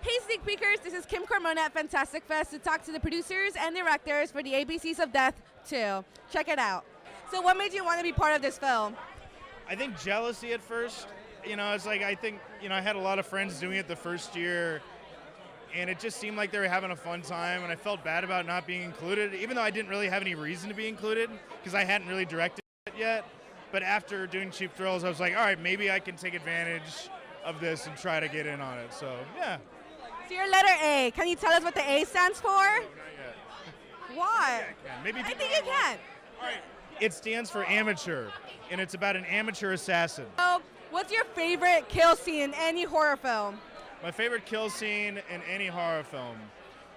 Hey Sneak Peekers, this is Kim Carmona at Fantastic Fest to talk to the producers and directors for the ABCs of Death 2. Check it out. So what made you want to be part of this film? I think jealousy at first. It's like I think, I had a lot of friends doing it the first year, and it just seemed like they were having a fun time, and I felt bad about not being included, even though I didn't really have any reason to be included, because I hadn't really directed it yet. But after doing Cheap Thrills, I was like, all right, maybe I can take advantage of this and try to get in on it. So, yeah. So your letter A, can you tell us what the A stands for? No, not yet. Why? Maybe I think you can. All right. It stands for amateur, and it's about an amateur assassin. So what's your favorite kill scene in any horror film? My favorite kill scene in any horror film.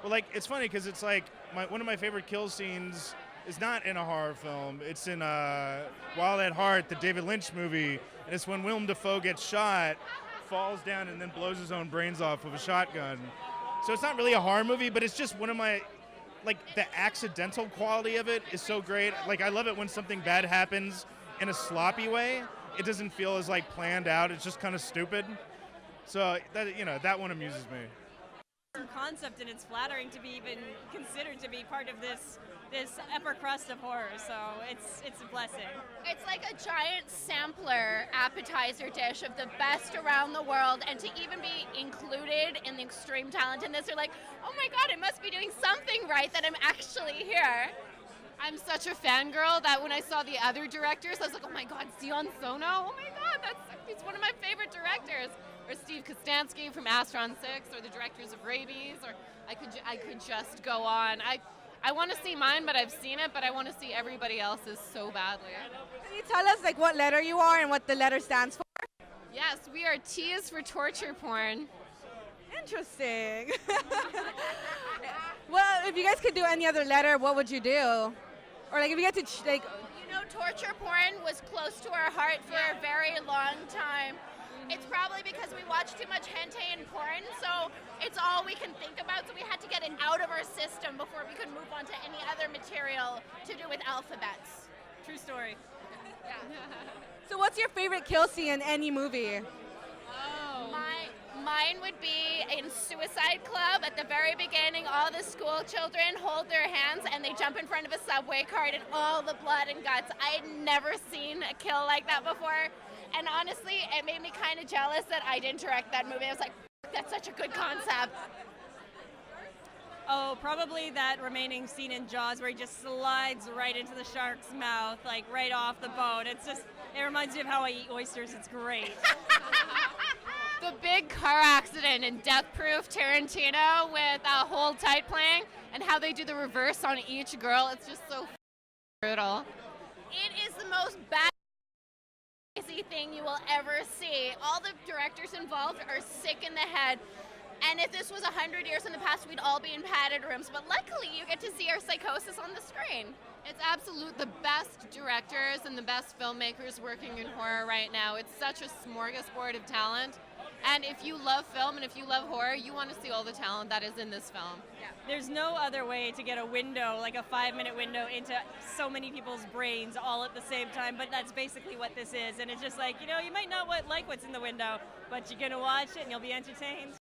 Well, it's funny because it's like one of my favorite kill scenes is not in a horror film. It's in Wild at Heart, the David Lynch movie, and it's when Willem Dafoe gets shot, falls down, and then blows his own brains off with a shotgun. So it's not really a horror movie, but it's just one of my, the accidental quality of it is so great. I love it when something bad happens in a sloppy way. It doesn't feel as planned out. It's just kind of stupid. So that one amuses me. Concept, and it's flattering to be even considered to be part of this upper crust of horror, so it's a blessing. It's like a giant sampler appetizer dish of the best around the world, and to even be included in the extreme talent in this, they're like, oh my god, I must be doing something right that I'm actually here. I'm such a fangirl that when I saw the other directors, I was like, oh my god, Sion Sono? Oh my god, he's one of my favorite directors. Or Steve Kostansky from Astron 6, or the directors of Rabies, or I could just go on. I want to see mine, but I've seen it, but I want to see everybody else's so badly. Can you tell us what letter you are and what the letter stands for? Yes, we are T is for torture porn. Interesting. Well, if you guys could do any other letter, what would you do? Or if you get to torture porn was close to our heart for a very long time. It's probably because we watch too much hentai and porn, so it's all we can think about, so we had to get it out of our system before we could move on to any other material to do with alphabets. True story. Yeah. So what's your favorite kill scene in any movie? Mine would be in Suicide Club. At the very beginning, all the school children hold their hands and they jump in front of a subway cart and all the blood and guts. I had never seen a kill like that before. And honestly, it made me kind of jealous that I didn't direct that movie. I was like, that's such a good concept. Oh, probably that remaining scene in Jaws where he just slides right into the shark's mouth, right off the bone. It reminds me of how I eat oysters. It's great. The big car accident in Death Proof Tarantino with Hold Tight playing, and how they do the reverse on each girl. It's just so brutal. It is the most crazy thing you will ever see. All the directors involved are sick in the head. And if this was 100 years in the past, we'd all be in padded rooms. But luckily, you get to see our psychosis on the screen. It's absolute the best directors and the best filmmakers working in horror right now. It's such a smorgasbord of talent. And if you love film and if you love horror, you want to see all the talent that is in this film. Yeah. There's no other way to get a window, a 5-minute window into so many people's brains all at the same time, but that's basically what this is. And it's just you might not like what's in the window, but you're going to watch it and you'll be entertained.